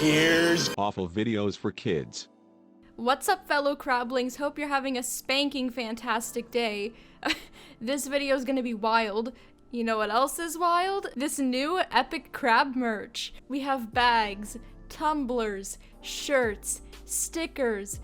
Here's awful videos for kids. What's up, fellow crablings? Hope you're having a spanking fantastic day. This video is gonna be wild. You know what else is wild? This new epic crab merch. We have bags, tumblers, shirts, stickers,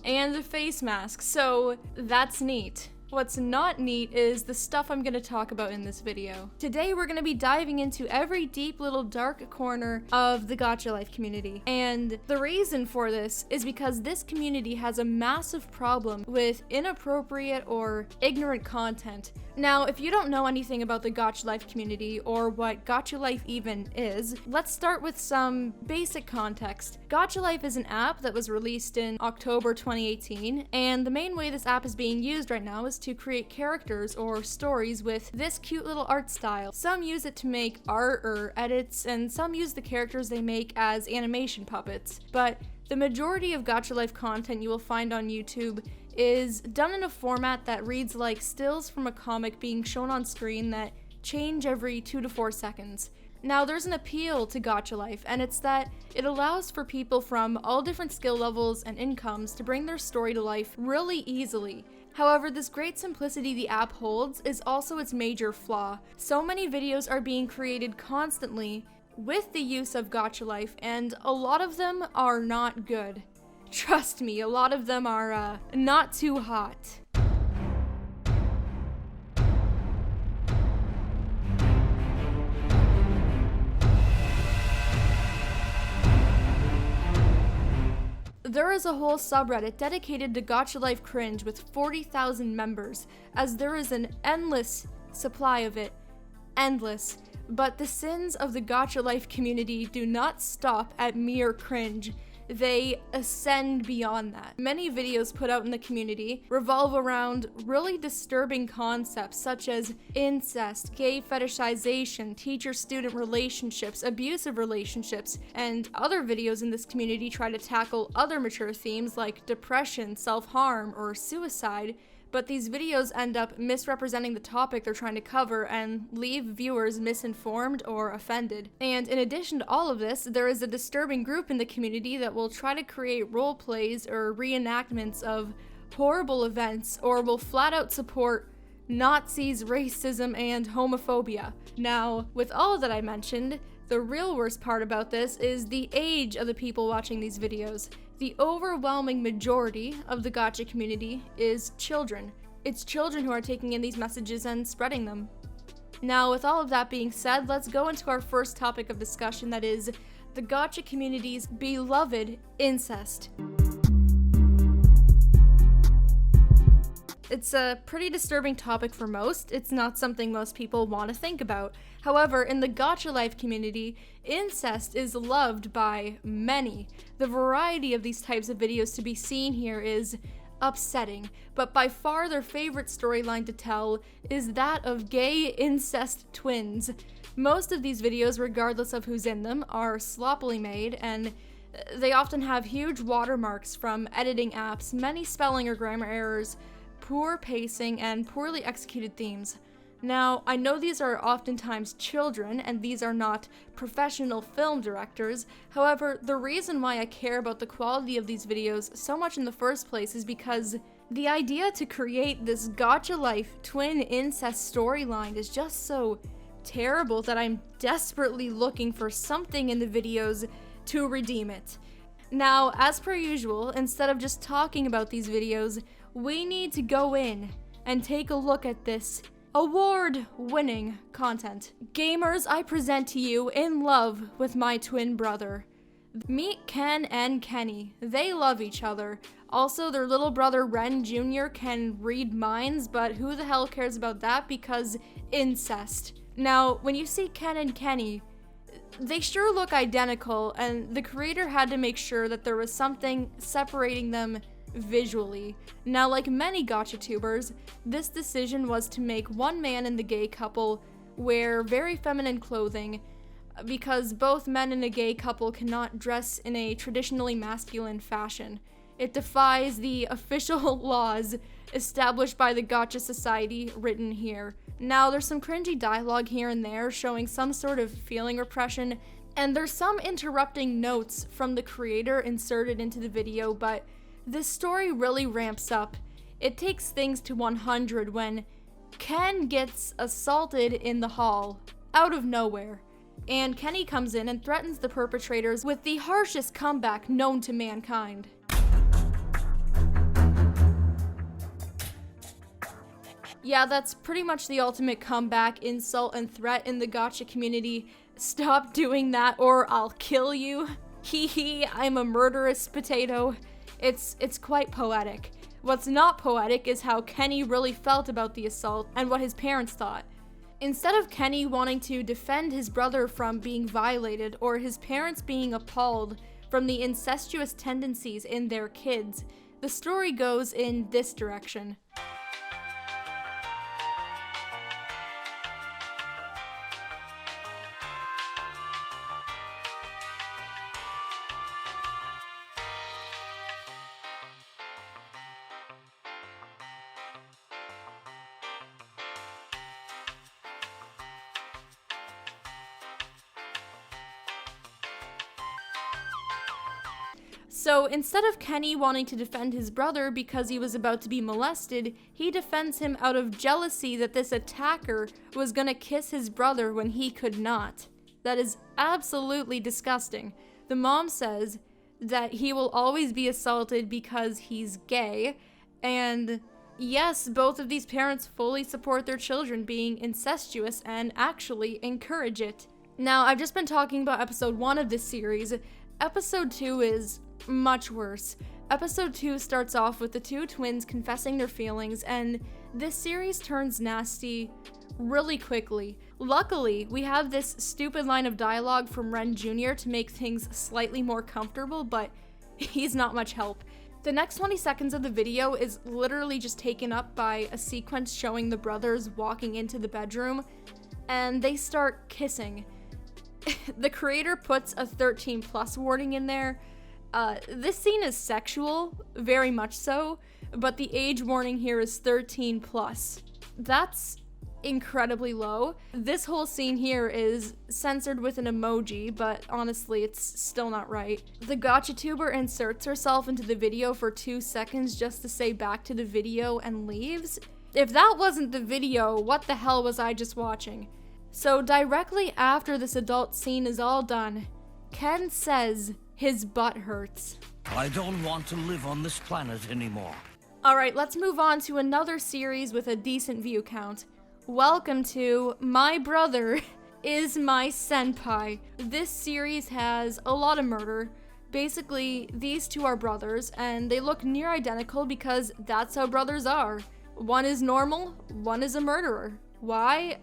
and a face mask, so that's neat. What's not neat is the stuff I'm going to talk about in this video. Today we're going to be diving into every deep little dark corner of the Gacha life community. And the reason for this is because this community has a massive problem with inappropriate or ignorant content. Now, if you don't know anything about the Gacha life community or what Gacha life even is, let's start with some basic context. Gacha life is an app that was released in October 2018, and the main way this app is being used right now is to create characters or stories with this cute little art style. Some use it to make art or edits, and some use the characters they make as animation puppets. But the majority of Gacha life content you will find on YouTube is done in a format that reads like stills from a comic being shown on screen that change every 2 to 4 seconds. Now, there's an appeal to Gacha life, and it's that it allows for people from all different skill levels and incomes to bring their story to life really easily. However, this great simplicity the app holds is also its major flaw. So many videos are being created constantly with the use of Gacha life, and a lot of them are not good. Trust me, a lot of them are not too hot. There is a whole subreddit dedicated to Gacha life cringe with 40,000 members, as there is an endless supply of it. Endless. But the sins of the Gacha life community do not stop at mere cringe. They ascend beyond that. Many videos put out in the community revolve around really disturbing concepts such as incest, gay fetishization, teacher-student relationships, abusive relationships, and other videos in this community try to tackle other mature themes like depression, self-harm, or suicide. But these videos end up misrepresenting the topic they're trying to cover and leave viewers misinformed or offended. And in addition to all of this, there is a disturbing group in the community that will try to create role plays or reenactments of horrible events, or will flat out support Nazis, racism, and homophobia. Now, with all that I mentioned, the real worst part about this is the age of the people watching these videos. The overwhelming majority of the Gacha community is children. It's children who are taking in these messages and spreading them. Now, with all of that being said, let's go into our first topic of discussion, that is the Gacha community's beloved incest. It's a pretty disturbing topic for most. It's not something most people want to think about. However, in the Gacha life community, incest is loved by many. The variety of these types of videos to be seen here is upsetting, but by far their favorite storyline to tell is that of gay incest twins. Most of these videos, regardless of who's in them, are sloppily made, and they often have huge watermarks from editing apps, many spelling or grammar errors, poor pacing, and poorly executed themes. Now, I know these are oftentimes children, and these are not professional film directors. However, the reason why I care about the quality of these videos so much in the first place is because the idea to create this Gacha life twin incest storyline is just so terrible that I'm desperately looking for something in the videos to redeem it. Now, as per usual, instead of just talking about these videos, we need to go in and take a look at this award-winning content. Gamers, I present to you In Love with My Twin Brother. Meet Ken and Kenny. They love each other. Also, their little brother Ren Jr. can read minds, but who the hell cares about that because incest. Now, when you see Ken and Kenny, they sure look identical, and the creator had to make sure that there was something separating them visually. Now, like many Gacha tubers, this decision was to make one man in the gay couple wear very feminine clothing, because both men in a gay couple cannot dress in a traditionally masculine fashion. It defies the official laws established by the Gacha Society written here. Now, there's some cringy dialogue here and there showing some sort of feeling repression And there's some interrupting notes from the creator inserted into the video, but this story really ramps up. It takes things to 100 when Ken gets assaulted in the hall, out of nowhere. And Kenny comes in and threatens the perpetrators with the harshest comeback known to mankind. Yeah, that's pretty much the ultimate comeback, insult, and threat in the gacha community. Stop doing that or I'll kill you. Hee hee, I'm a murderous potato. It's quite poetic. What's not poetic is how Kenny really felt about the assault and what his parents thought. Instead of Kenny wanting to defend his brother from being violated or his parents being appalled from the incestuous tendencies in their kids, the story goes in this direction. So instead of Kenny wanting to defend his brother because he was about to be molested, he defends him out of jealousy that this attacker was gonna kiss his brother when he could not. That is absolutely disgusting. The mom says that he will always be assaulted because he's gay, and yes, both of these parents fully support their children being incestuous and actually encourage it. Now, I've just been talking about episode 1 of this series. Episode 2 is much worse. Episode 2 starts off with the two twins confessing their feelings, and this series turns nasty really quickly. Luckily, we have this stupid line of dialogue from Ren Jr. to make things slightly more comfortable, but he's not much help. The next 20 seconds of the video is literally just taken up by a sequence showing the brothers walking into the bedroom, and they start kissing. The creator puts a 13+ warning in there. This scene is sexual, very much so, but the age warning here is 13+. That's incredibly low. This whole scene here is censored with an emoji, but honestly, it's still not right. The gacha tuber inserts herself into the video for 2 seconds just to say back to the video and leaves. If that wasn't the video, what the hell was I just watching? So directly after this adult scene is all done, Ken says his butt hurts. I don't want to live on this planet anymore. Alright, let's move on to another series with a decent view count. Welcome to My Brother is My Senpai. This series has a lot of murder. Basically, these two are brothers, and they look near identical because that's how brothers are. One is normal, one is a murderer. Why?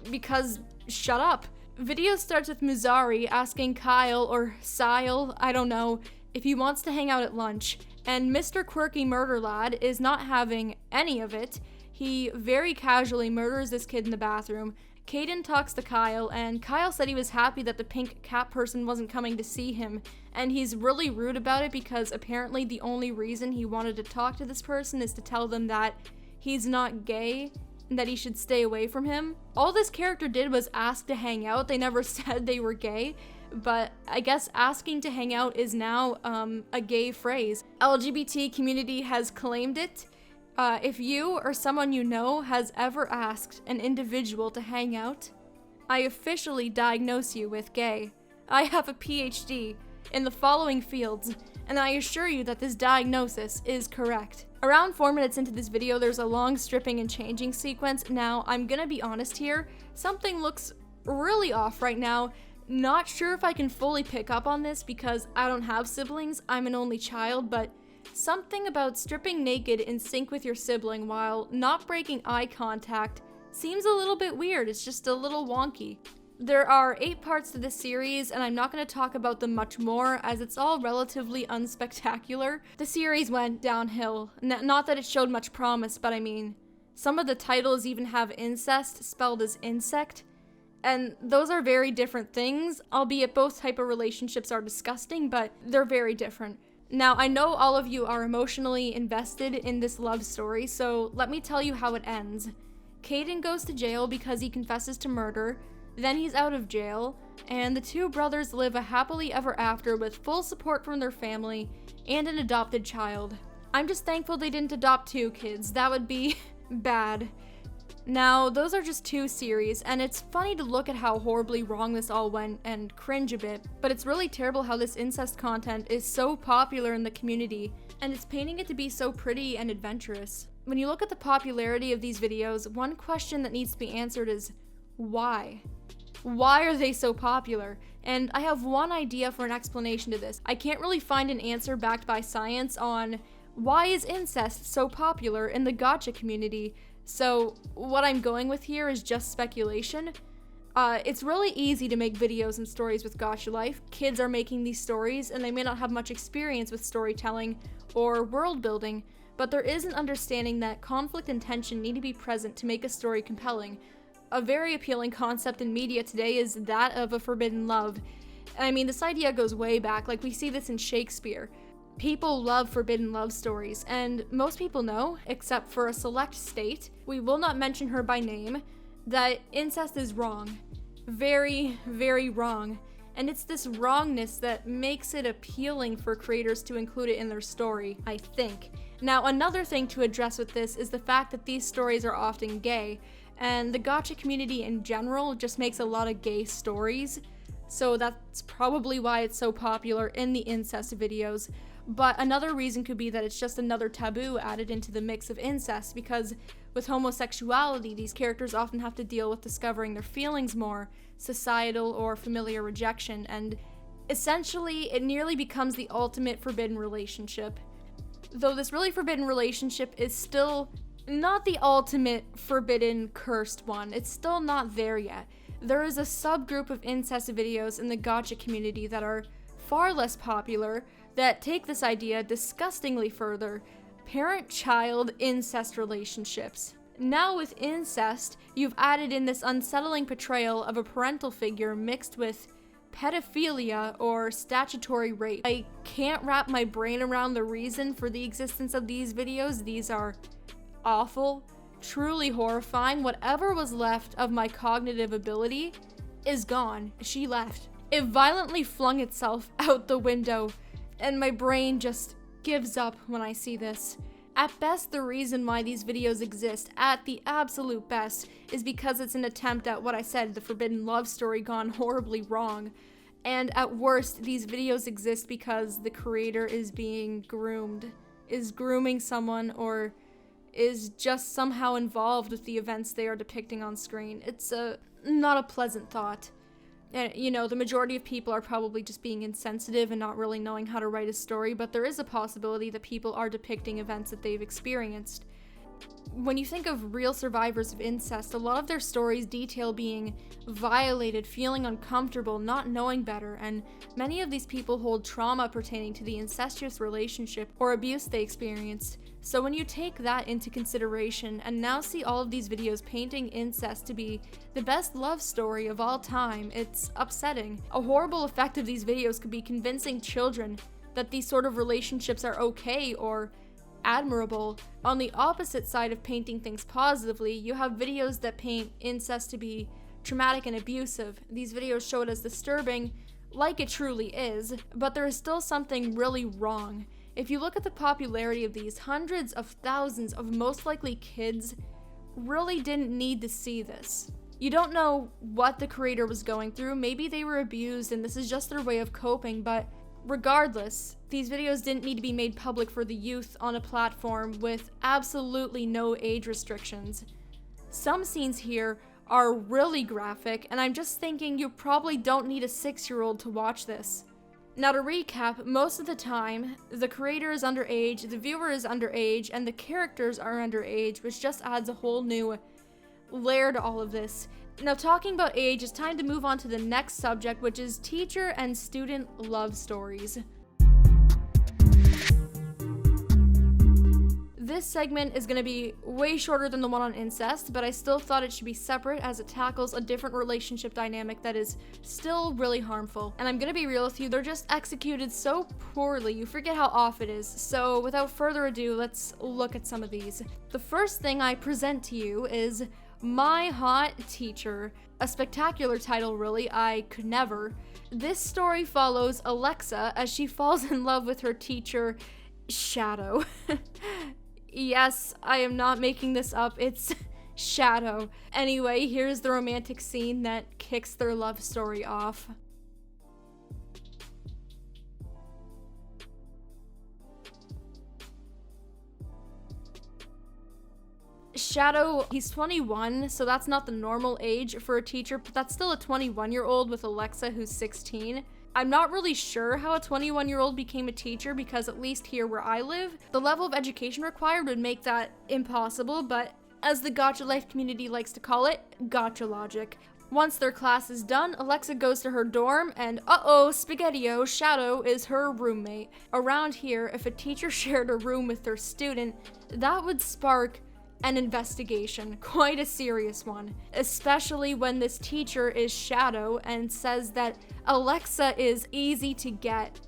Because shut up. Video starts with Muzari asking Kyle, or Sile, I don't know, if he wants to hang out at lunch, and Mr. Quirky Murder Lad is not having any of it. He very casually murders this kid in the bathroom. Caden talks to Kyle, and Kyle said he was happy that the pink cat person wasn't coming to see him, and he's really rude about it because apparently the only reason he wanted to talk to this person is to tell them that he's not gay, that he should stay away from him. All this character did was ask to hang out. They never said they were gay, but I guess asking to hang out is now a gay phrase. LGBT community has claimed it. If you or someone you know has ever asked an individual to hang out, I officially diagnose you with gay. I have a PhD in the following fields, and I assure you that this diagnosis is correct. Around 4 minutes into this video, there's a long stripping and changing sequence. Now, I'm gonna be honest here, something looks really off right now. Not sure if I can fully pick up on this because I don't have siblings, I'm an only child, but something about stripping naked in sync with your sibling while not breaking eye contact seems a little bit weird. It's just a little wonky. There are 8 parts to this series, and I'm not going to talk about them much more, as it's all relatively unspectacular. The series went downhill. Not that it showed much promise, but I mean, some of the titles even have incest spelled as insect, and those are very different things, albeit both type of relationships are disgusting, but they're very different. Now, I know all of you are emotionally invested in this love story, so let me tell you how it ends. Caden goes to jail because he confesses to murder. Then he's out of jail. and the two brothers live a happily ever after with full support from their family and an adopted child. I'm just thankful they didn't adopt 2 kids. That would be bad. Now, those are just 2 series, and it's funny to look at how horribly wrong this all went and cringe a bit, but it's really terrible how this incest content is so popular in the community, and it's painting it to be so pretty and adventurous. When you look at the popularity of these videos, one question that needs to be answered is, why? Why are they so popular? And I have one idea for an explanation to this. I can't really find an answer backed by science on why is incest so popular in the gacha community. So what I'm going with here is just speculation. It's really easy to make videos and stories with gacha life. Kids are making these stories and they may not have much experience with storytelling or world building, but there is an understanding that conflict and tension need to be present to make a story compelling. A very appealing concept in media today is that of a forbidden love. I mean, this idea goes way back, like we see this in Shakespeare. People love forbidden love stories, and most people know, except for a select state, we will not mention her by name, that incest is wrong. Very, very wrong. And it's this wrongness that makes it appealing for creators to include it in their story, I think. Now, another thing to address with this is the fact that these stories are often gay, and the gacha community in general just makes a lot of gay stories, so that's probably why it's so popular in the incest videos. But another reason could be that it's just another taboo added into the mix of incest, because with homosexuality, these characters often have to deal with discovering their feelings more, societal or familiar rejection, and essentially it nearly becomes the ultimate forbidden relationship. Though this really forbidden relationship is still not the ultimate forbidden cursed one. It's still not there yet. There is a subgroup of incest videos in the gacha community that are far less popular, that take this idea disgustingly further: parent-child incest relationships. Now with incest, you've added in this unsettling portrayal of a parental figure mixed with pedophilia or statutory rape. I can't wrap my brain around the reason for the existence of these videos. These are awful, truly horrifying. Whatever was left of my cognitive ability is gone. She left. It violently flung itself out the window, and my brain just gives up when I see this. At best, the reason why these videos exist, at the absolute best, is because it's an attempt at what I said, the forbidden love story gone horribly wrong. And at worst, these videos exist because the creator is being groomed, is grooming someone, or is just somehow involved with the events they are depicting on screen. It's not a pleasant thought. And, you know, the majority of people are probably just being insensitive and not really knowing how to write a story, but there is a possibility that people are depicting events that they've experienced. When you think of real survivors of incest, a lot of their stories detail being violated, feeling uncomfortable, not knowing better, and many of these people hold trauma pertaining to the incestuous relationship or abuse they experienced. So when you take that into consideration and now see all of these videos painting incest to be the best love story of all time, it's upsetting. A horrible effect of these videos could be convincing children that these sort of relationships are okay or admirable. On the opposite side of painting things positively, you have videos that paint incest to be traumatic and abusive. These videos show it as disturbing, like it truly is, but there is still something really wrong. If you look at the popularity of these, hundreds of thousands of most likely kids really didn't need to see this. You don't know what the creator was going through. Maybe they were abused and this is just their way of coping, but regardless, these videos didn't need to be made public for the youth on a platform with absolutely no age restrictions. Some scenes here are really graphic, and I'm just thinking you probably don't need a 6-year-old to watch this. Now to recap, most of the time, the creator is underage, the viewer is underage, and the characters are underage, which just adds a whole new layer to all of this. Now talking about age, it's time to move on to the next subject, which is teacher and student love stories. This segment is going to be way shorter than the one on incest, but I still thought it should be separate as it tackles a different relationship dynamic that is still really harmful. And I'm going to be real with you, they're just executed so poorly, you forget how off it is. So without further ado, let's look at some of these. The first thing I present to you is My Hot Teacher. A spectacular title, really. I could never. This story follows Alexa as she falls in love with her teacher, Shadow. Yes, I am not making this up. It's Shadow. Anyway, here's the romantic scene that kicks their love story off. Shadow, he's 21, so that's not the normal age for a teacher, but that's still a 21-year-old with Alexa, who's 16. I'm not really sure how a 21-year-old became a teacher because at least here where I live, the level of education required would make that impossible, but as the Gacha life community likes to call it, Gacha logic. Once their class is done, Alexa goes to her dorm and Spaghetti-O, Shadow is her roommate. Around here, if a teacher shared a room with their student, that would spark an investigation, quite a serious one, especially when this teacher is Shadow and says that Alexa is easy to get.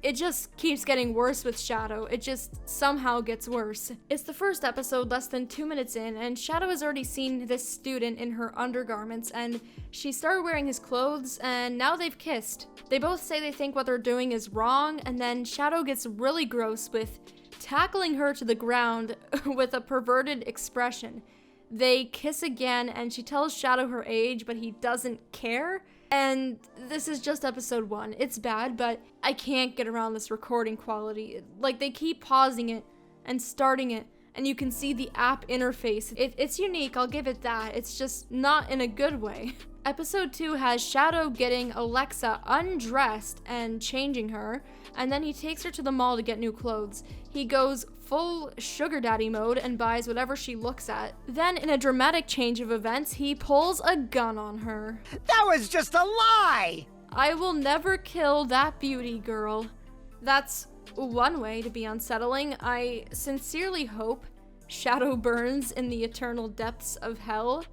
It just keeps getting worse with Shadow. It just somehow gets worse. It's the first episode, less than 2 minutes in, and Shadow has already seen this student in her undergarments, and she started wearing his clothes, and now they've kissed. They both say they think what they're doing is wrong, and then Shadow gets really gross with tackling her to the ground with a perverted expression. They kiss again, and she tells Shadow her age, but he doesn't care. And this is just episode 1. It's bad, but I can't get around this recording quality. Like, they keep pausing it and starting it, and you can see the app interface. It's unique, I'll give it that. It's just not in a good way. Episode 2 has Shadow getting Alexa undressed and changing her, and then he takes her to the mall to get new clothes. He goes full sugar daddy mode and buys whatever she looks at. Then, in a dramatic change of events, he pulls a gun on her. That was just a lie! I will never kill that beauty girl. That's one way to be unsettling. I sincerely hope Shadow burns in the eternal depths of hell.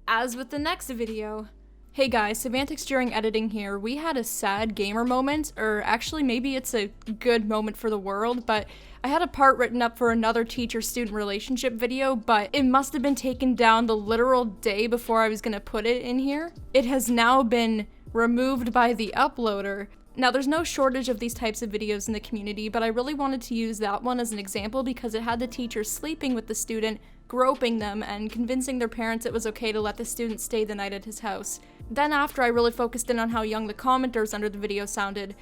As with the next video. Hey guys, Savantics during editing here. We had a sad gamer moment, or actually maybe it's a good moment for the world, but I had a part written up for another teacher-student relationship video, but it must have been taken down the literal day before I was gonna put it in here. It has now been removed by the uploader. Now, there's no shortage of these types of videos in the community, but I really wanted to use that one as an example because it had the teacher sleeping with the student, groping them, and convincing their parents it was okay to let the student stay the night at his house. Then after, I really focused in on how young the commenters under the video sounded,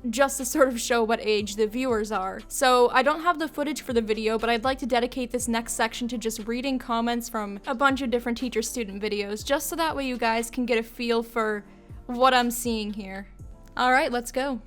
just to sort of show what age the viewers are. So I don't have the footage for the video, but I'd like to dedicate this next section to just reading comments from a bunch of different teacher-student videos, just so that way you guys can get a feel for what I'm seeing here. Alright, let's go.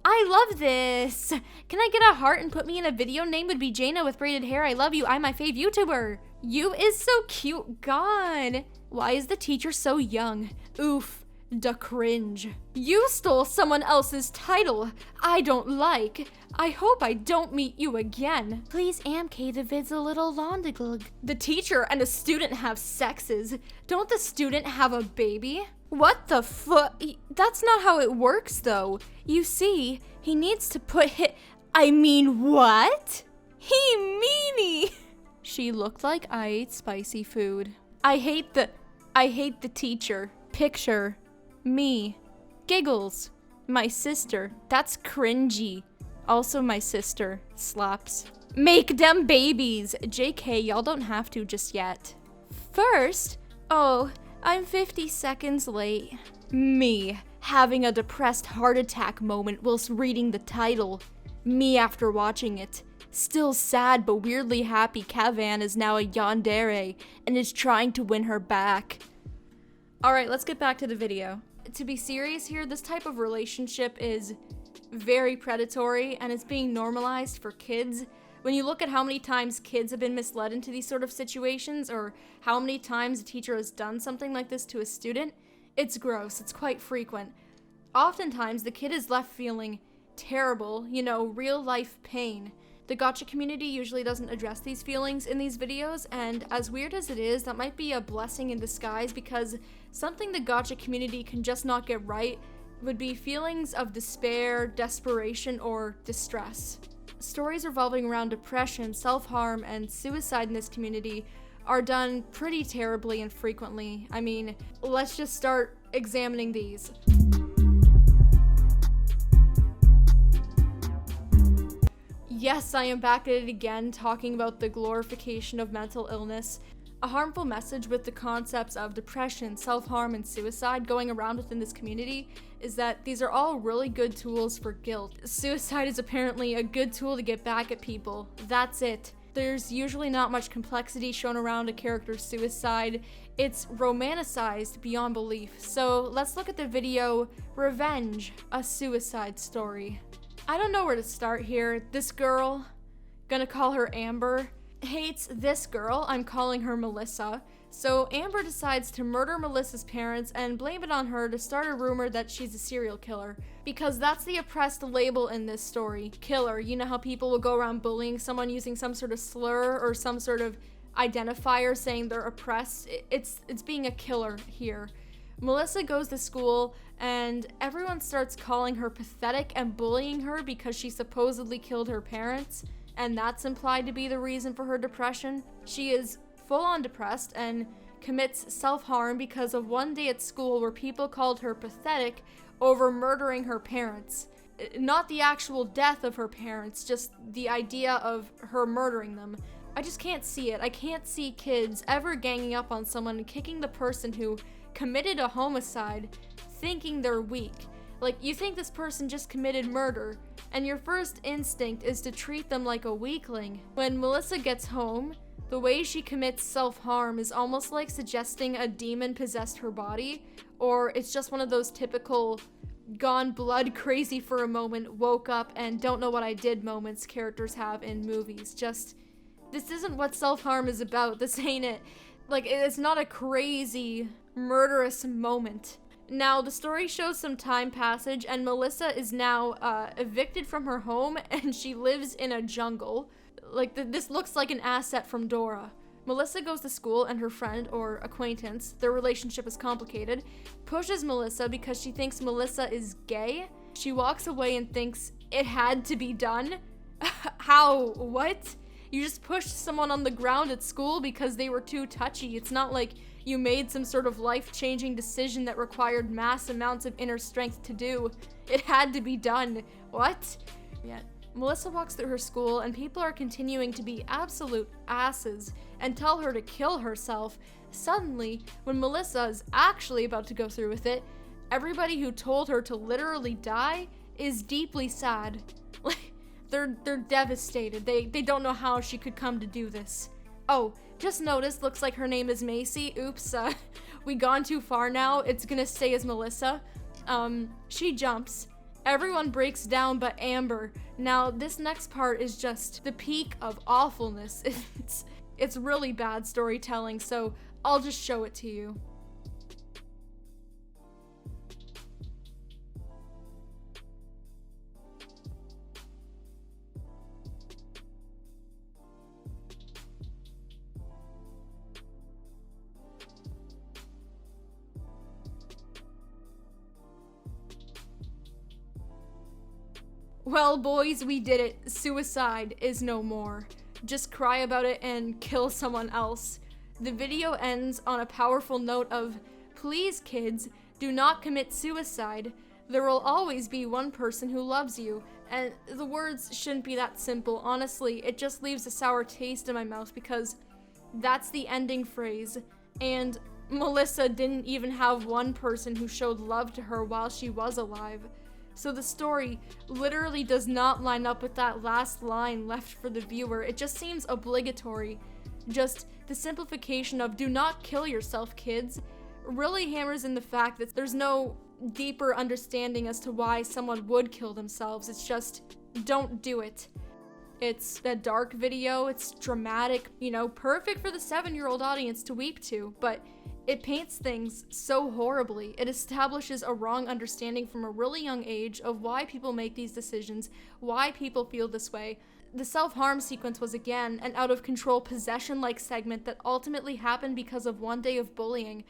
I love this! Can I get a heart and put me in a video? Name would be Jaina with braided hair. I love you. I'm my fave YouTuber. You is so cute. God. Why is the teacher so young? Oof. Da cringe. You stole someone else's title. I don't like. I hope I don't meet you again. Please AMK, the vid's a little londiglug. The teacher and a student have sexes. Don't the student have a baby? What the That's not how it works, though. You see, he needs to put I mean, what? He meanie! She looked like I ate spicy food. I hate the teacher. Picture. Me. Giggles. My sister. That's cringy. Also my sister. Slaps. Make them babies! JK, y'all don't have to just yet. First, I'm 50 seconds late. Me, having a depressed heart attack moment whilst reading the title. Me after watching it. Still sad but weirdly happy Kavan is now a yandere and is trying to win her back. Alright, let's get back to the video. To be serious here, this type of relationship is very predatory and it's being normalized for kids. When you look at how many times kids have been misled into these sort of situations, or how many times a teacher has done something like this to a student, it's gross, it's quite frequent. Oftentimes, the kid is left feeling terrible, real life pain. The Gacha community usually doesn't address these feelings in these videos, and as weird as it is, that might be a blessing in disguise because something the Gacha community can just not get right would be feelings of despair, desperation, or distress. Stories revolving around depression, self-harm, and suicide in this community are done pretty terribly and frequently. I mean, let's just start examining these. Yes, I am back at it again, talking about the glorification of mental illness. A harmful message with the concepts of depression, self-harm, and suicide going around within this community is that these are all really good tools for guilt. Suicide is apparently a good tool to get back at people. That's it. There's usually not much complexity shown around a character's suicide. It's romanticized beyond belief. So let's look at the video, Revenge, a Suicide Story. I don't know where to start here. This girl, gonna call her Amber, hates this girl, I'm calling her Melissa. So Amber decides to murder Melissa's parents and blame it on her to start a rumor that she's a serial killer. Because that's the oppressed label in this story, killer. You know how people will go around bullying someone using some sort of slur or some sort of identifier saying they're oppressed? It's being a killer here. Melissa goes to school and everyone starts calling her pathetic and bullying her because she supposedly killed her parents, and that's implied to be the reason for her depression. She is full-on depressed and commits self-harm because of one day at school where people called her pathetic over murdering her parents. Not the actual death of her parents, just the idea of her murdering them. I just can't see it. I can't see kids ever ganging up on someone and kicking the person who committed a homicide thinking they're weak. Like, you think this person just committed murder, and your first instinct is to treat them like a weakling. When Melissa gets home, the way she commits self-harm is almost like suggesting a demon possessed her body, or it's just one of those typical gone blood crazy for a moment, woke up and don't know what I did moments characters have in movies. Just, this isn't what self-harm is about. This ain't it. Like, it's not a crazy, murderous moment. Now, the story shows some time passage, and Melissa is now evicted from her home, and she lives in a jungle. Like, this looks like an asset from Dora. Melissa goes to school, and her friend, or acquaintance, their relationship is complicated, pushes Melissa because she thinks Melissa is gay. She walks away and thinks it had to be done. How? What? You just pushed someone on the ground at school because they were too touchy. It's not like you made some sort of life-changing decision that required mass amounts of inner strength to do. It had to be done. What? Yeah. Melissa walks through her school and people are continuing to be absolute asses and tell her to kill herself. Suddenly, when Melissa is actually about to go through with it, everybody who told her to literally die is deeply sad. Like, they're devastated. They don't know how she could come to do this. Oh, just noticed, looks like her name is Macy. Oops, we gone too far now. It's gonna stay as Melissa. She jumps. Everyone breaks down but Amber. Now, this next part is just the peak of awfulness. It's really bad storytelling, so I'll just show it to you. Well, boys, we did it. Suicide is no more. Just cry about it and kill someone else. The video ends on a powerful note of, please kids, do not commit suicide. There will always be one person who loves you. And the words shouldn't be that simple. Honestly, it just leaves a sour taste in my mouth because that's the ending phrase. And Melissa didn't even have one person who showed love to her while she was alive. So the story literally does not line up with that last line left for the viewer. It just seems obligatory. Just the simplification of do not kill yourself, kids, really hammers in the fact that there's no deeper understanding as to why someone would kill themselves. It's just, don't do it. It's a dark video, it's dramatic, you know, perfect for the 7-year-old audience to weep to, but it paints things so horribly. It establishes a wrong understanding from a really young age of why people make these decisions, why people feel this way. The self-harm sequence was again an out-of-control possession-like segment that ultimately happened because of one day of bullying.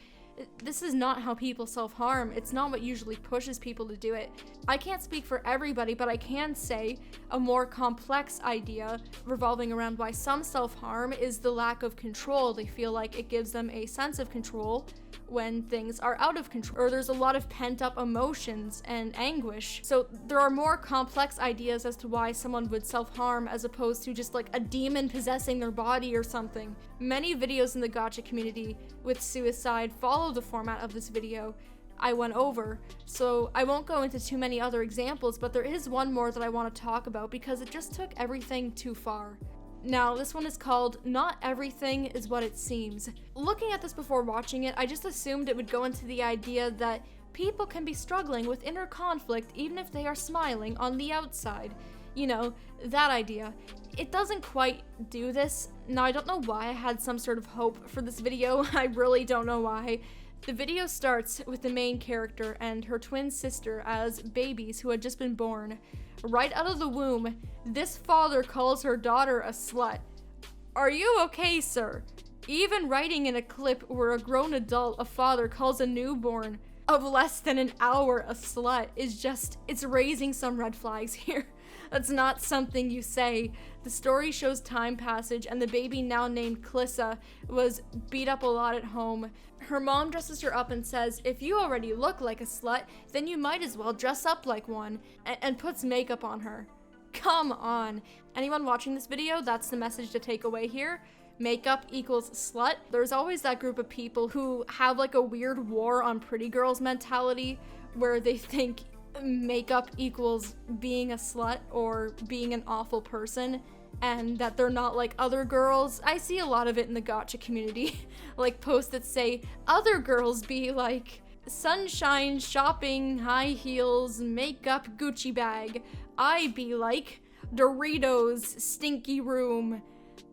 This is not how people self-harm. It's not what usually pushes people to do it. I can't speak for everybody, but I can say a more complex idea revolving around why some self-harm is the lack of control. They feel like it gives them a sense of control when things are out of control, or there's a lot of pent-up emotions and anguish. So there are more complex ideas as to why someone would self-harm as opposed to just like a demon possessing their body or something. Many videos in the gacha community with suicide follow the format of this video I went over, so I won't go into too many other examples, but there is one more that I want to talk about because it just took everything too far. Now, this one is called Not Everything Is What It Seems. Looking at this before watching it, I just assumed it would go into the idea that people can be struggling with inner conflict even if they are smiling on the outside. You know, that idea. It doesn't quite do this. Now, I don't know why I had some sort of hope for this video. I really don't know why. The video starts with the main character and her twin sister as babies who had just been born. Right out of the womb, this father calls her daughter a slut. Are you okay, sir? Even writing in a clip where a grown adult, a father, calls a newborn of less than an hour a slut is just, it's raising some red flags here. That's not something you say. The story shows time passage, and the baby, now named Klissa, was beat up a lot at home. Her mom dresses her up and says, if you already look like a slut, then you might as well dress up like one, and puts makeup on her. Come on. Anyone watching this video, that's the message to take away here. Makeup equals slut. There's always that group of people who have like a weird war on pretty girls mentality, where they think makeup equals being a slut or being an awful person, and that they're not like other girls. I see a lot of it in the gacha community, like posts that say other girls be like sunshine, shopping, high heels, makeup, Gucci bag. I be like Doritos, stinky room,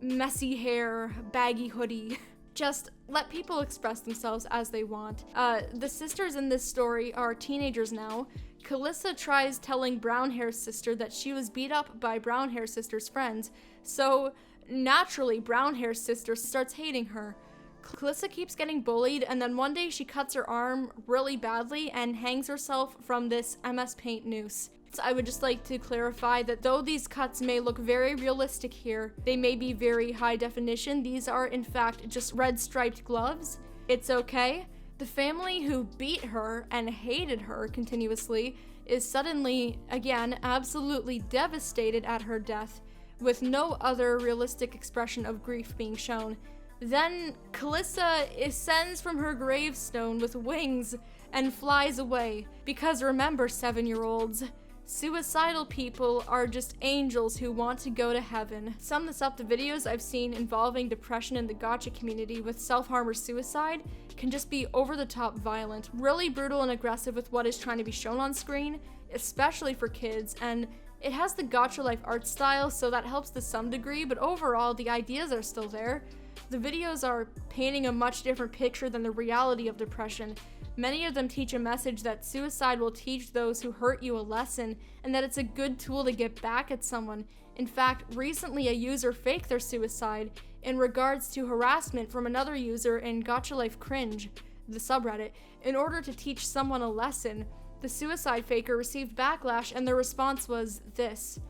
messy hair, baggy hoodie. Just let people express themselves as they want. The sisters in this story are teenagers now. Kalissa tries telling brown hair's sister that she was beat up by brown hair sister's friends, so naturally brown hair's sister starts hating her. Kalissa keeps getting bullied, and then one day she cuts her arm really badly and hangs herself from this MS Paint noose. So I would just like to clarify that though these cuts may look very realistic here, they may be very high definition, these are in fact just red striped gloves. It's okay. The family who beat her and hated her continuously is suddenly, again, absolutely devastated at her death, with no other realistic expression of grief being shown. Then Kalissa ascends from her gravestone with wings and flies away, because remember, 7-year-olds, suicidal people are just angels who want to go to heaven. Sum this up, the videos I've seen involving depression in the gacha community with self-harm or suicide can just be over-the-top violent, really brutal and aggressive with what is trying to be shown on screen, especially for kids, and it has the gacha life art style, so that helps to some degree, but overall, the ideas are still there. The videos are painting a much different picture than the reality of depression. Many of them teach a message that suicide will teach those who hurt you a lesson, and that it's a good tool to get back at someone. In fact, recently a user faked their suicide in regards to harassment from another user in Gacha Life Cringe, the subreddit, in order to teach someone a lesson. The suicide faker received backlash, and their response was this: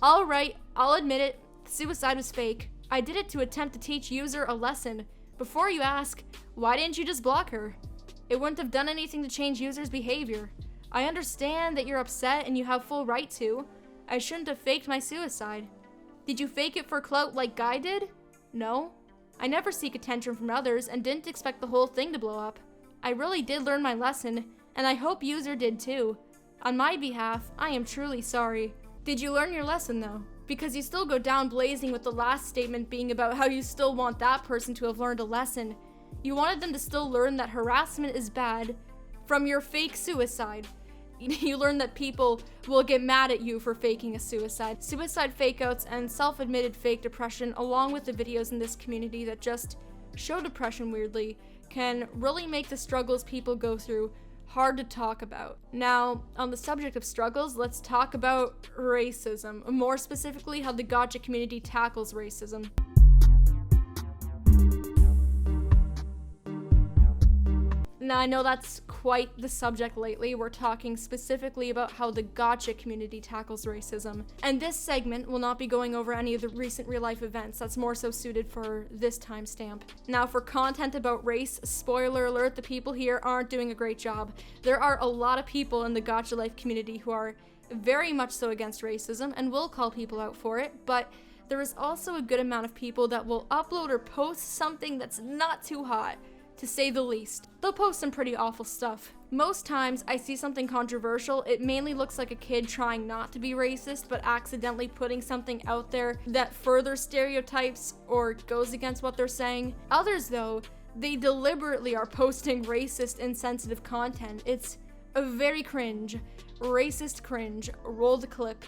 "Alright, I'll admit it, suicide was fake. I did it to attempt to teach user a lesson. Before you ask, why didn't you just block her? It wouldn't have done anything to change users' behavior. I understand that you're upset and you have full right to. I shouldn't have faked my suicide. Did you fake it for clout like Guy did? No. I never seek attention from others and didn't expect the whole thing to blow up. I really did learn my lesson, and I hope user did too. On my behalf, I am truly sorry." Did you learn your lesson though? Because you still go down blazing with the last statement being about how you still want that person to have learned a lesson. You wanted them to still learn that harassment is bad from your fake suicide. You learned that people will get mad at you for faking a suicide. Suicide fakeouts and self-admitted fake depression, along with the videos in this community that just show depression weirdly, can really make the struggles people go through hard to talk about. Now, on the subject of struggles, let's talk about racism. More specifically, how the gacha community tackles racism. Now, I know that's quite the subject lately. We're talking specifically about how the Gacha community tackles racism. And this segment will not be going over any of the recent real-life events. That's more so suited for this timestamp. Now, for content about race, spoiler alert, the people here aren't doing a great job. There are a lot of people in the Gacha life community who are very much so against racism and will call people out for it, but there is also a good amount of people that will upload or post something that's not too hot, to say the least. They'll post some pretty awful stuff. Most times I see something controversial, it mainly looks like a kid trying not to be racist, but accidentally putting something out there that further stereotypes or goes against what they're saying. Others, though, they deliberately are posting racist, insensitive content. It's a very cringe. Racist cringe. Roll the clip.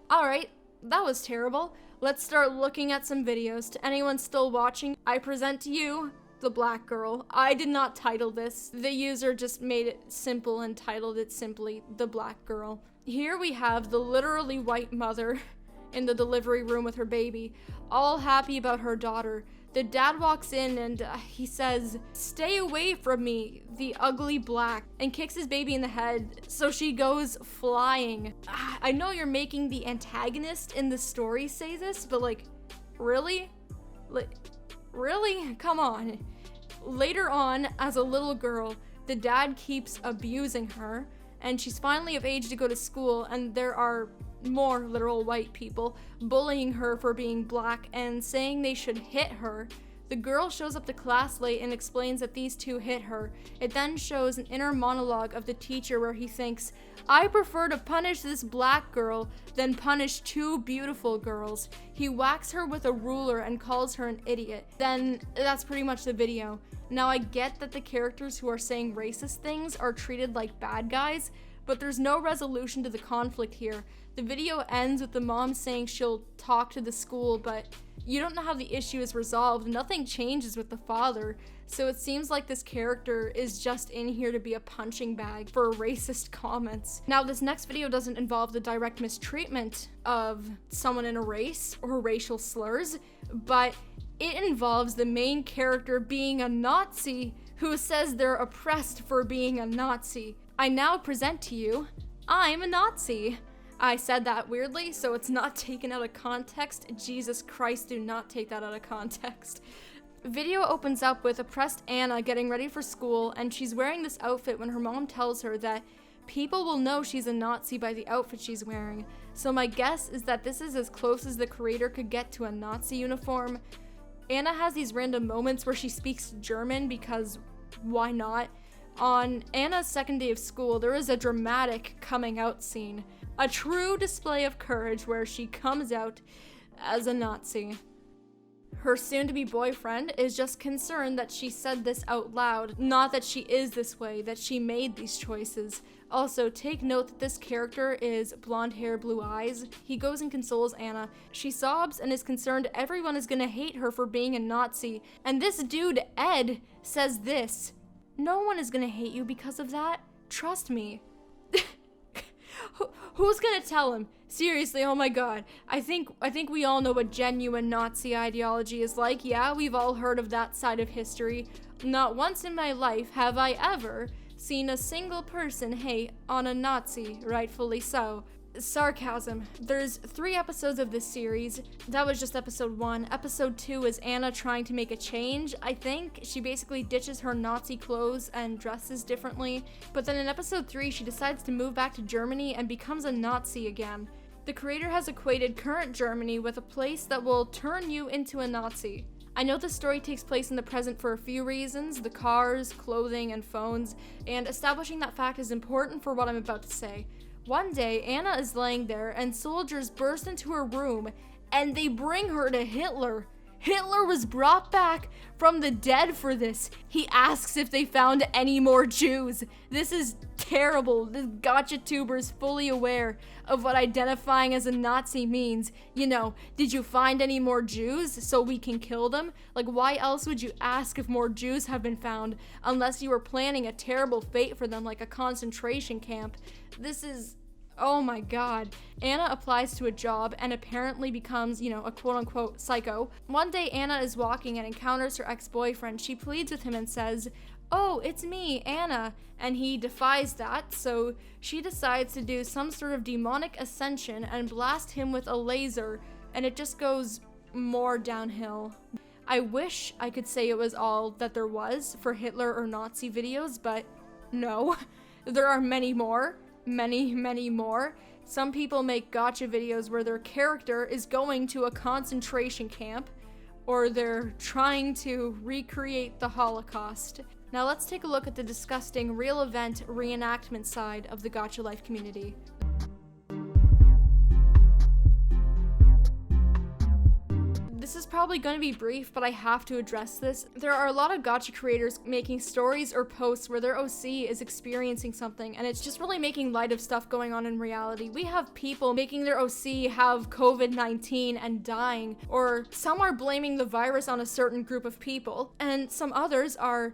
Alright, that was terrible. Let's start looking at some videos. To anyone still watching, I present to you the black girl. I did not title this. The user just made it simple and titled it simply the black girl. Here we have the literally white mother in the delivery room with her baby, all happy about her daughter. The dad walks in and he says, "Stay away from me, the ugly black," and kicks his baby in the head, so she goes flying. I know you're making the antagonist in the story say this, but like, really? Like, really? Come on. Later on, as a little girl, the dad keeps abusing her, and she's finally of age to go to school, and there are more literal white people bullying her for being black and saying they should hit her. The girl shows up to class late and explains that these two hit her. It then shows an inner monologue of the teacher where he thinks, "I prefer to punish this black girl than punish two beautiful girls." He whacks her with a ruler and calls her an idiot. Then that's pretty much the video. Now, I get that the characters who are saying racist things are treated like bad guys, but there's no resolution to the conflict here. The video ends with the mom saying she'll talk to the school, but you don't know how the issue is resolved. Nothing changes with the father, so it seems like this character is just in here to be a punching bag for racist comments. Now, this next video doesn't involve the direct mistreatment of someone in a race or racial slurs, but it involves the main character being a Nazi who says they're oppressed for being a Nazi. I now present to you, I'm a Nazi. I said that weirdly, so it's not taken out of context. Jesus Christ, do not take that out of context. Video opens up with oppressed Anna getting ready for school, and she's wearing this outfit when her mom tells her that people will know she's a Nazi by the outfit she's wearing. So my guess is that this is as close as the creator could get to a Nazi uniform. Anna has these random moments where she speaks German because why not? On Anna's second day of school, there is a dramatic coming out scene. A true display of courage where she comes out as a Nazi. Her soon-to-be boyfriend is just concerned that she said this out loud, not that she is this way, that she made these choices. Also, take note that this character is blonde hair, blue eyes. He goes and consoles Anna. She sobs and is concerned everyone is gonna hate her for being a Nazi. And this dude, Ed, says this, "No one is gonna hate you because of that. Trust me." Who's gonna tell him? Seriously, oh my god. I think we all know what genuine Nazi ideology is like. Yeah, we've all heard of that side of history. Not once in my life have I ever seen a single person hate on a Nazi, rightfully so. Sarcasm. There's 3 episodes of this series. That was just episode 1. Episode 2 is Anna trying to make a change, I think. She basically ditches her Nazi clothes and dresses differently. But then in episode 3, she decides to move back to Germany and becomes a Nazi again. The creator has equated current Germany with a place that will turn you into a Nazi. I know the story takes place in the present for a few reasons, the cars, clothing, and phones, and establishing that fact is important for what I'm about to say. One day, Anna is laying there, and soldiers burst into her room, and they bring her to Hitler. Hitler was brought back from the dead for this. He asks if they found any more Jews. This is terrible. The Gacha tuber is fully aware of what identifying as a Nazi means. You know, did you find any more Jews so we can kill them? Like, why else would you ask if more Jews have been found unless you were planning a terrible fate for them, like a concentration camp? This is... oh my god. Anna applies to a job and apparently becomes, you know, a quote-unquote psycho. One day Anna is walking and encounters her ex-boyfriend. She pleads with him and says, "Oh, it's me, Anna," and he defies that, so she decides to do some sort of demonic ascension and blast him with a laser, and it just goes more downhill. I wish I could say it was all that there was for Hitler or Nazi videos, but no. There are many more. Many more. Some people make gacha videos where their character is going to a concentration camp, or they're trying to recreate the Holocaust. Now let's take a look at the disgusting real event reenactment side of the gacha life community. This is probably going to be brief, but I have to address this. There are a lot of gacha creators making stories or posts where their OC is experiencing something, and it's just really making light of stuff going on in reality. We have people making their OC have COVID-19 and dying, or some are blaming the virus on a certain group of people, and some others are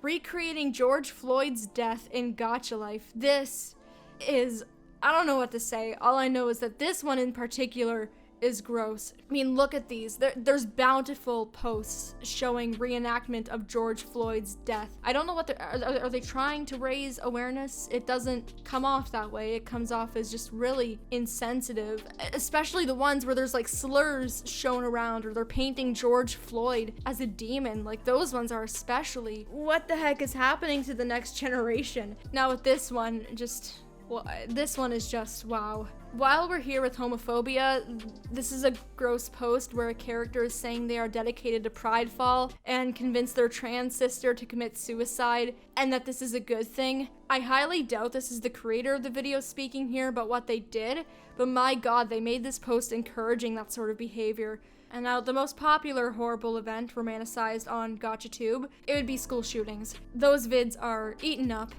recreating George Floyd's death in gacha life. This is... I don't know what to say. All I know is that this one in particular is gross. I mean, look at these. There's bountiful posts showing reenactment of George Floyd's death. I don't know what are they trying to raise awareness? It doesn't come off that way. It comes off as just really insensitive, especially the ones where there's like slurs shown around, or they're painting George Floyd as a demon. Like, those ones are especially... what the heck is happening to the next generation? Now with this one, just... well, this one is just wow. While we're here with homophobia, this is a gross post where a character is saying they are dedicated to Pridefall and convince their trans sister to commit suicide, and that this is a good thing. I highly doubt this is the creator of the video speaking here about what they did, but my god, they made this post encouraging that sort of behavior. And now the most popular horrible event romanticized on GachaTube, it would be school shootings. Those vids are eaten up.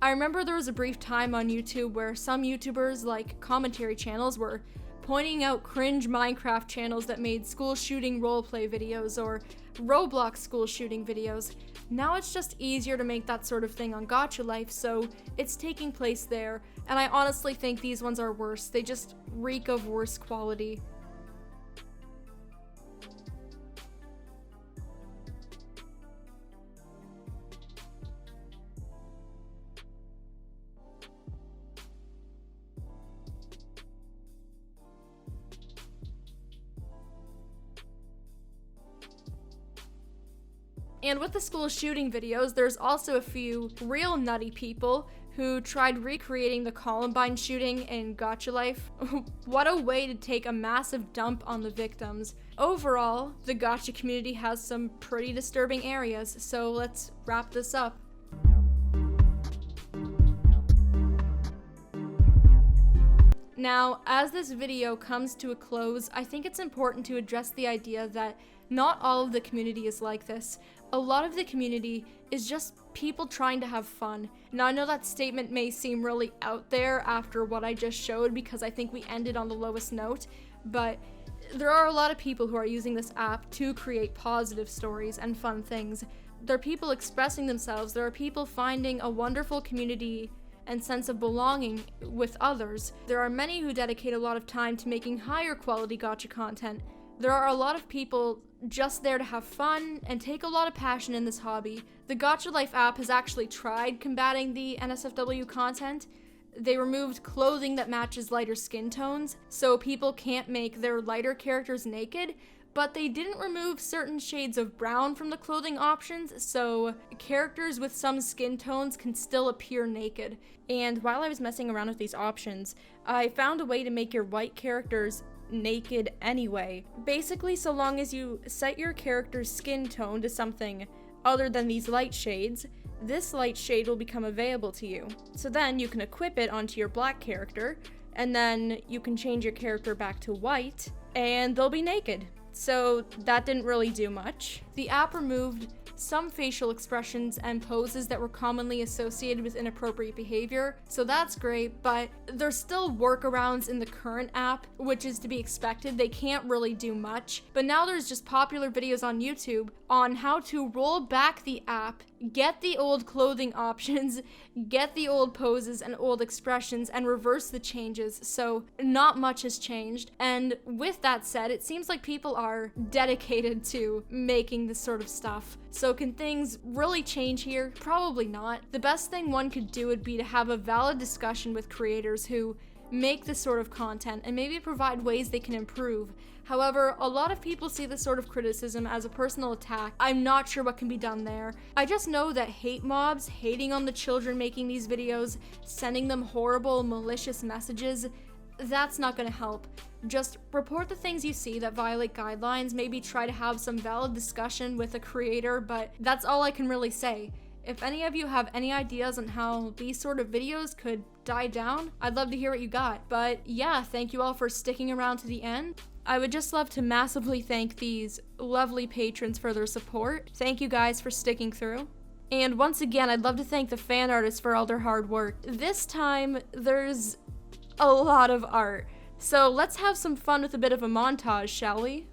I remember there was a brief time on YouTube where some YouTubers, like commentary channels, were pointing out cringe Minecraft channels that made school shooting roleplay videos or Roblox school shooting videos. Now it's just easier to make that sort of thing on Gacha Life, so it's taking place there, and I honestly think these ones are worse. They just reek of worse quality. And with the school shooting videos, there's also a few real nutty people who tried recreating the Columbine shooting in Gacha Life. What a way to take a massive dump on the victims. Overall, the Gacha community has some pretty disturbing areas, so let's wrap this up. Now, as this video comes to a close, I think it's important to address the idea that not all of the community is like this. A lot of the community is just people trying to have fun. Now, I know that statement may seem really out there after what I just showed because I think we ended on the lowest note, but there are a lot of people who are using this app to create positive stories and fun things. There are people expressing themselves. There are people finding a wonderful community and sense of belonging with others. There are many who dedicate a lot of time to making higher quality gacha content. There are a lot of people just there to have fun and take a lot of passion in this hobby. The Gacha Life app has actually tried combating the NSFW content. They removed clothing that matches lighter skin tones, so people can't make their lighter characters naked, but they didn't remove certain shades of brown from the clothing options, so characters with some skin tones can still appear naked. And while I was messing around with these options, I found a way to make your white characters naked anyway. Basically, so long as you set your character's skin tone to something other than these light shades, this light shade will become available to you. So then you can equip it onto your black character, and then you can change your character back to white, and they'll be naked. so that didn't really do much. The app removed some facial expressions and poses that were commonly associated with inappropriate behavior, so that's great, but there's still workarounds in the current app, which is to be expected. They can't really do much, but now there's just popular videos on YouTube on how to roll back the app, get the old clothing options, get the old poses and old expressions, and reverse the changes, so not much has changed. And with that said, it seems like people are dedicated to making this sort of stuff. So can things really change here? Probably not. The best thing one could do would be to have a valid discussion with creators who make this sort of content and maybe provide ways they can improve. However, a lot of people see this sort of criticism as a personal attack. I'm not sure what can be done there. I just know that hate mobs, hating on the children making these videos, sending them horrible, malicious messages, that's not gonna help. Just report the things you see that violate guidelines, maybe try to have some valid discussion with a creator, but that's all I can really say. If any of you have any ideas on how these sort of videos could die down, I'd love to hear what you got. But yeah, thank you all for sticking around to the end. I would just love to massively thank these lovely patrons for their support. Thank you guys for sticking through. And once again, I'd love to thank the fan artists for all their hard work. This time, there's a lot of art. So let's have some fun with a bit of a montage, shall we?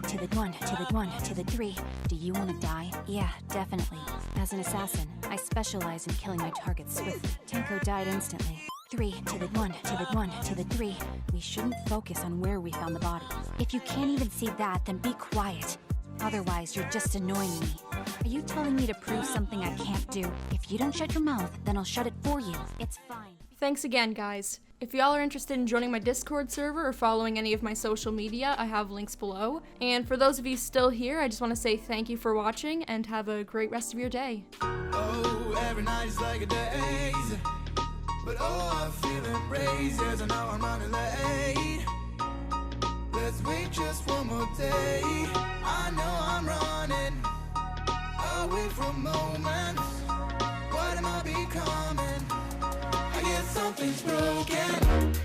To the 1, to the 1, to the 3. Do you want to die? Yeah, definitely. As an assassin, I specialize in killing my targets swiftly. Tenko died instantly. 3, to the 1, to the 1, to the 3. We shouldn't focus on where we found the body. If you can't even see that, then be quiet. Otherwise, you're just annoying me. Are you telling me to prove something I can't do? If you don't shut your mouth, then I'll shut it for you. It's fine. Thanks again, guys. If y'all are interested in joining my Discord server or following any of my social media, I have links below. And for those of you still here, I just want to say thank you for watching and have a great rest of your day. Oh, every night is like a daze, but oh, I feel embraced as I know I'm running late. Let's wait just one more day. I know I'm running away from moments. What am I becoming? I guess something's broken.